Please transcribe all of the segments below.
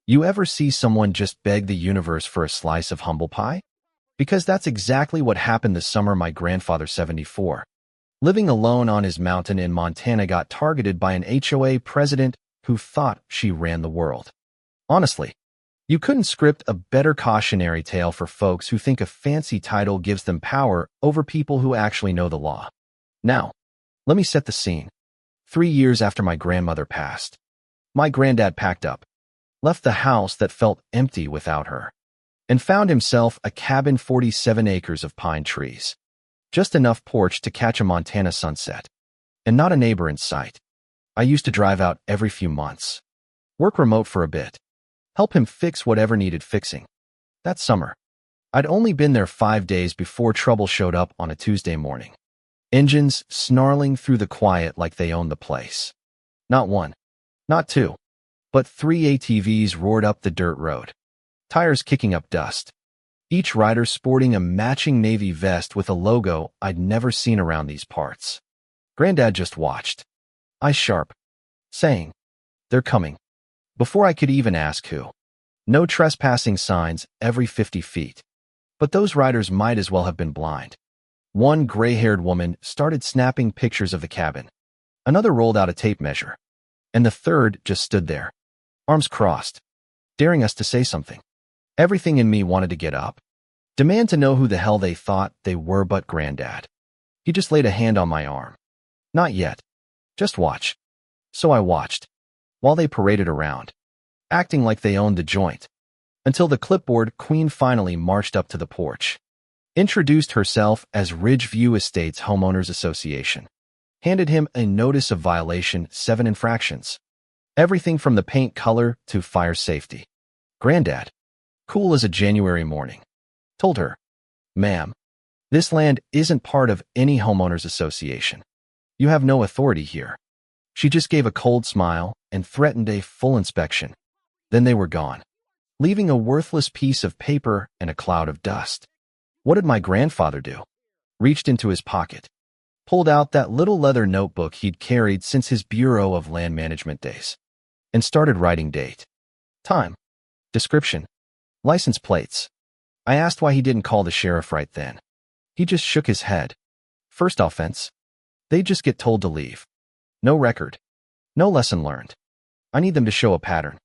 You ever see someone just beg the universe for a slice of humble pie? Because that's exactly what happened this summer. My grandfather, 74, living alone on his mountain in Montana, got targeted by an HOA president who thought she ran the world. Honestly, you couldn't script a better cautionary tale for folks who think a fancy title gives them power over people who actually know the law. Now, let me set the scene. 3 years after my grandmother passed, my granddad packed up, left the house that felt empty without her, and found himself a cabin, 47 acres of pine trees. Just enough porch to catch a Montana sunset, and not a neighbor in sight. I used to drive out every few months, work remote for a bit, help him fix whatever needed fixing. That summer, I'd only been there 5 days before trouble showed up on a Tuesday morning. Engines snarling through the quiet like they owned the place. Not one, not two, but 3 ATVs roared up the dirt road, tires kicking up dust, each rider sporting a matching navy vest with a logo I'd never seen around these parts. Granddad just watched, eyes sharp, saying, "They're coming," before I could even ask who. No trespassing signs every 50 feet. But those riders might as well have been blind. One gray-haired woman started snapping pictures of the cabin. Another rolled out a tape measure. And the third just stood there, arms crossed, daring us to say something. Everything in me wanted to get up, demand to know who the hell they thought they were, but Granddad. He just laid a hand on my arm. "Not yet. Just watch." So I watched, while they paraded around, acting like they owned the joint, until the clipboard queen finally marched up to the porch, introduced herself as Ridgeview Estates Homeowners Association, handed him a notice of violation, 7 infractions, everything from the paint color to fire safety. Granddad, cool as a January morning, told her, "Ma'am, this land isn't part of any homeowners association. You have no authority here." She just gave a cold smile and threatened a full inspection. Then they were gone, leaving a worthless piece of paper and a cloud of dust. What did my grandfather do? Reached into his pocket, pulled out that little leather notebook he'd carried since his Bureau of Land Management days, and started writing date, time, description, license plates. I asked why he didn't call the sheriff right then. He just shook his head. First offense, they just get told to leave. No record, no lesson learned. I need them to show a pattern.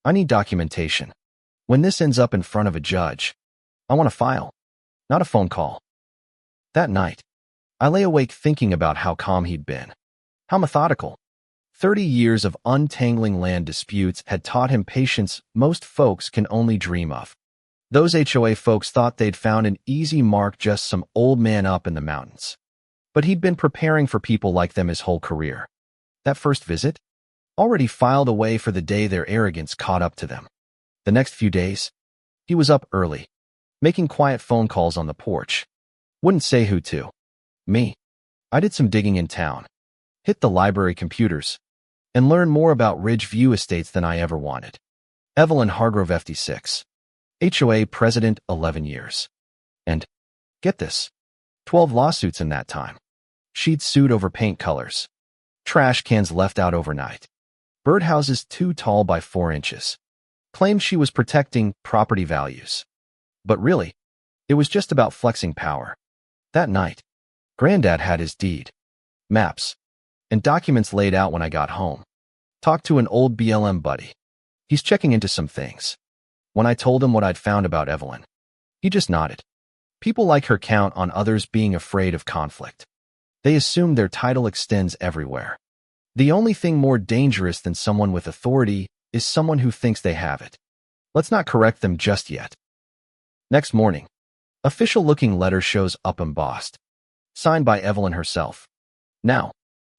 I need documentation. When this ends up in front of a judge, I want a file, not a phone call. That night, I lay awake thinking about how calm he'd been, how methodical. 30 years of untangling land disputes had taught him patience most folks can only dream of. Those HOA folks thought they'd found an easy mark, just some old man up in the mountains. But he'd been preparing for people like them his whole career. That first visit, already filed away for the day their arrogance caught up to them. The next few days, he was up early, making quiet phone calls on the porch. Wouldn't say who to. Me. I did some digging in town, hit the library computers, and learned more about Ridgeview Estates than I ever wanted. Evelyn Hargrove, 56, HOA president, 11 years. And, get this, 12 lawsuits in that time. She'd sued over paint colors, trash cans left out overnight, birdhouses too tall by 4 inches. Claimed she was protecting property values. But really, it was just about flexing power. That night, Granddad had his deed, maps, and documents laid out when I got home. Talked to an old BLM buddy. He's checking into some things. When I told him what I'd found about Evelyn, he just nodded. People like her count on others being afraid of conflict. They assume their title extends everywhere. The only thing more dangerous than someone with authority is someone who thinks they have it. Let's not correct them just yet. Next morning, official-looking letter shows up embossed, signed by Evelyn herself. Now,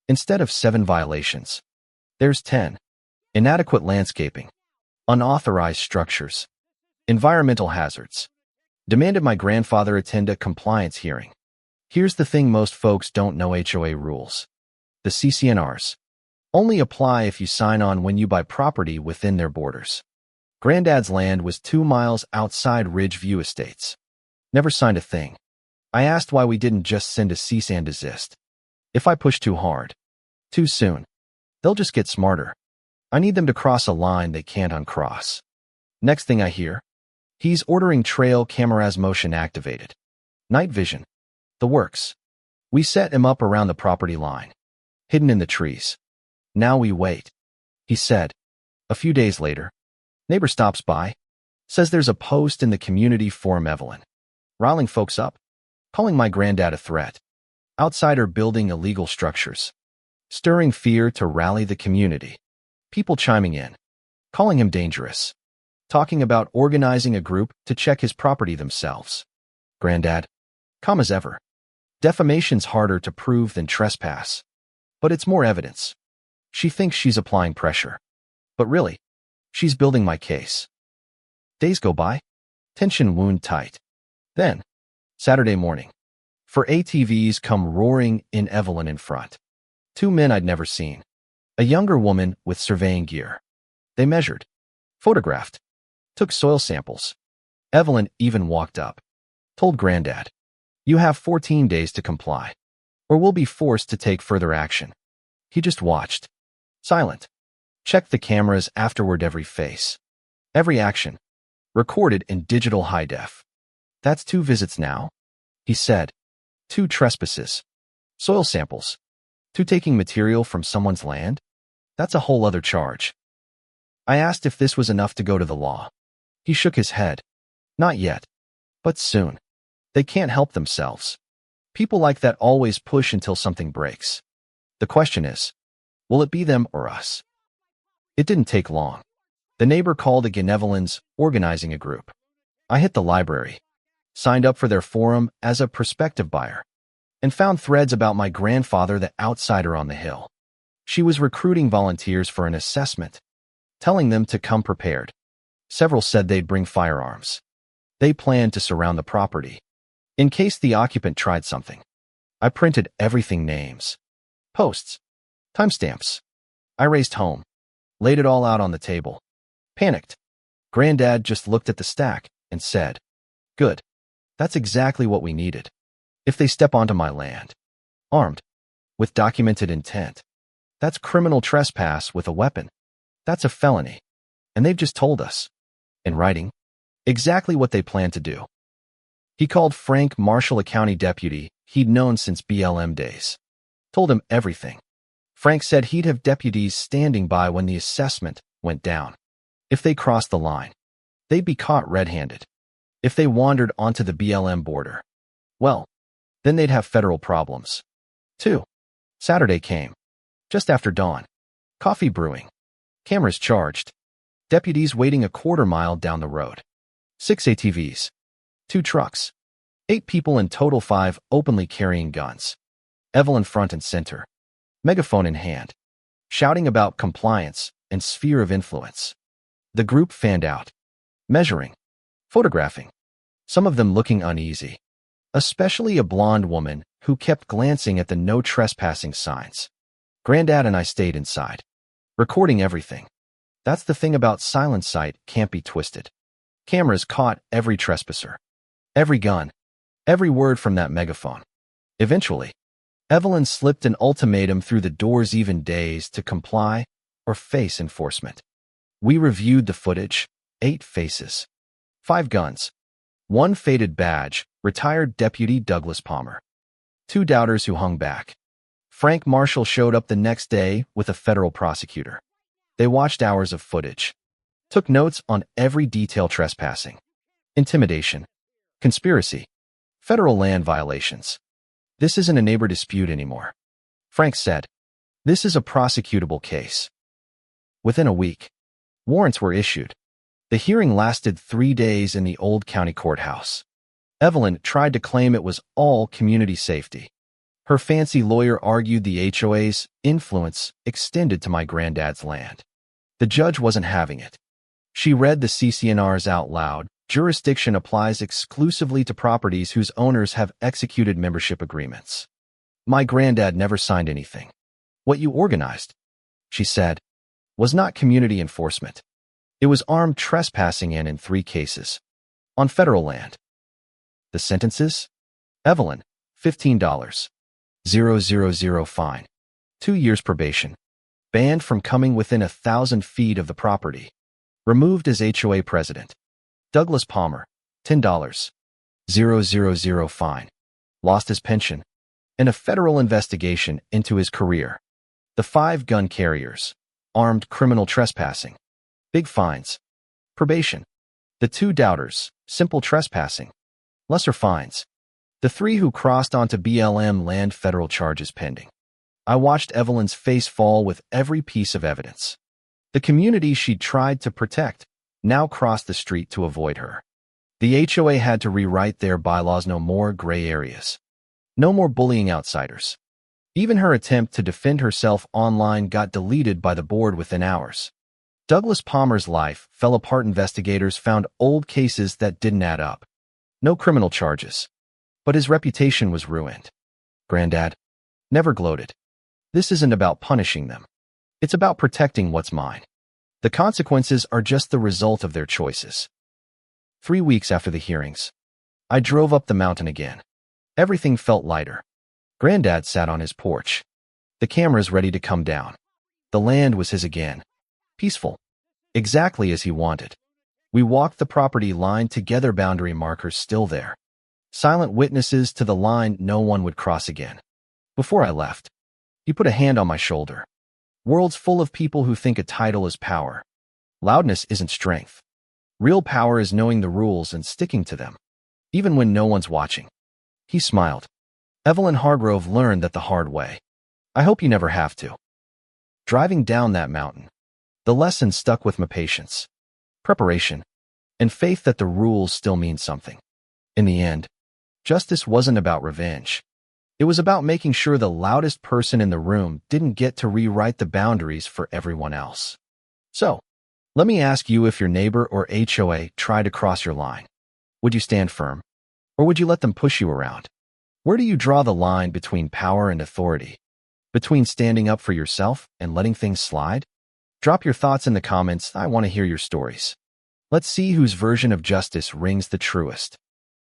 instead of 7 violations, there's 10. Inadequate landscaping, unauthorized structures, environmental hazards. Demanded my grandfather attend a compliance hearing. Here's the thing most folks don't know: HOA rules. The CCNRs only apply if you sign on when you buy property within their borders. Granddad's land was 2 miles outside Ridgeview Estates. Never signed a thing. I asked why we didn't just send a cease and desist. If I push too hard, too soon, they'll just get smarter. I need them to cross a line they can't uncross. Next thing I hear, he's ordering trail cameras motion activated. Night vision. The works. We set him up around the property line, hidden in the trees. Now we wait, he said. A few days later, neighbor stops by, says there's a post in the community forum Evelyn, riling folks up, calling my granddad a threat, outsider building illegal structures, stirring fear to rally the community, people chiming in, calling him dangerous, talking about organizing a group to check his property themselves. Granddad, calm as ever. Defamation's harder to prove than trespass, but it's more evidence. She thinks she's applying pressure, but really, she's building my case. Days go by, tension wound tight. Then, Saturday morning, 4 ATVs come roaring in, Evelyn in front. 2 men I'd never seen. A younger woman with surveying gear. They measured, photographed, took soil samples. Evelyn even walked up, told Granddad, "You have 14 days to comply, or we'll be forced to take further action." He just watched, silent, checked the cameras afterward, every face, every action, recorded in digital high def. "That's 2 visits now," he said. 2 trespasses, soil samples, 2 taking material from someone's land. That's a whole other charge. I asked if this was enough to go to the law. He shook his head. Not yet, but soon. They can't help themselves. People like that always push until something breaks. The question is, will it be them or us? It didn't take long. The neighbor called again, Evelyn's organizing a group. I hit the library, signed up for their forum as a prospective buyer, and found threads about my grandfather, the outsider on the hill. She was recruiting volunteers for an assessment, telling them to come prepared. Several said they'd bring firearms. They planned to surround the property, in case the occupant tried something. I printed everything: names, posts, timestamps. I raced home, laid it all out on the table. Panicked. Granddad just looked at the stack and said, "Good. That's exactly what we needed. If they step onto my land, armed, with documented intent, that's criminal trespass with a weapon. That's a felony. And they've just told us, in writing, exactly what they plan to do." He called Frank Marshall, a county deputy he'd known since BLM days. Told him everything. Frank said he'd have deputies standing by when the assessment went down. If they crossed the line, they'd be caught red-handed. If they wandered onto the BLM border, well, then they'd have federal problems, too. Saturday came, just after dawn. Coffee brewing. Cameras charged. Deputies waiting a quarter-mile down the road. 6 ATVs. 2 trucks. 8 people in total, 5 openly carrying guns. Evelyn front and center, megaphone in hand, shouting about compliance and sphere of influence. The group fanned out, measuring, photographing, some of them looking uneasy, especially a blonde woman who kept glancing at the no trespassing signs. Granddad and I stayed inside, recording everything. That's the thing about silent sight, can't be twisted. Cameras caught every trespasser, every gun, every word from that megaphone. Eventually, Evelyn slipped an ultimatum through the doors: even days to comply or face enforcement. We reviewed the footage: 8 faces, 5 guns, 1 faded badge, retired Deputy Douglas Palmer, 2 doubters who hung back. Frank Marshall showed up the next day with a federal prosecutor. They watched hours of footage, took notes on every detail: trespassing, intimidation, conspiracy, federal land violations. This isn't a neighbor dispute anymore, Frank said. This is a prosecutable case. Within a week, warrants were issued. The hearing lasted 3 days in the old county courthouse. Evelyn tried to claim it was all community safety. Her fancy lawyer argued the HOA's influence extended to my granddad's land. The judge wasn't having it. She read the CCNRs out loud. Jurisdiction applies exclusively to properties whose owners have executed membership agreements. My granddad never signed anything. What you organized, she said, was not community enforcement. It was armed trespassing, and in 3 cases, on federal land. The sentences? Evelyn, $15. 000 fine. 2 years probation. Banned from coming within 1,000 feet of the property. Removed as HOA president. Douglas Palmer, $10. 000 fine. Lost his pension. And a federal investigation into his career. The 5 gun carriers. Armed criminal trespassing. Big fines. Probation. The 2 doubters. Simple trespassing. Lesser fines. The 3 who crossed onto BLM land, federal charges pending. I watched Evelyn's face fall with every piece of evidence. The community she'd tried to protect now crossed the street to avoid her. The HOA had to rewrite their bylaws. No more gray areas. No more bullying outsiders. Even her attempt to defend herself online got deleted by the board within hours. Douglas Palmer's life fell apart. Investigators found old cases that didn't add up. No criminal charges. But his reputation was ruined. Granddad never gloated. This isn't about punishing them. It's about protecting what's mine. The consequences are just the result of their choices. 3 weeks after the hearings, I drove up the mountain again. Everything felt lighter. Granddad sat on his porch. The cameras ready to come down. The land was his again. Peaceful. Exactly as he wanted. We walked the property line together, boundary markers still there. Silent witnesses to the line no one would cross again. Before I left, he put a hand on my shoulder. World's full of people who think a title is power. Loudness isn't strength. Real power is knowing the rules and sticking to them, even when no one's watching. He smiled. Evelyn Hargrove learned that the hard way. I hope you never have to. Driving down that mountain, the lesson stuck with my: patience, preparation, and faith that the rules still mean something. In the end, justice wasn't about revenge. It was about making sure the loudest person in the room didn't get to rewrite the boundaries for everyone else. So, let me ask you, if your neighbor or HOA tried to cross your line, would you stand firm? Or would you let them push you around? Where do you draw the line between power and authority? Between standing up for yourself and letting things slide? Drop your thoughts in the comments. I want to hear your stories. Let's see whose version of justice rings the truest.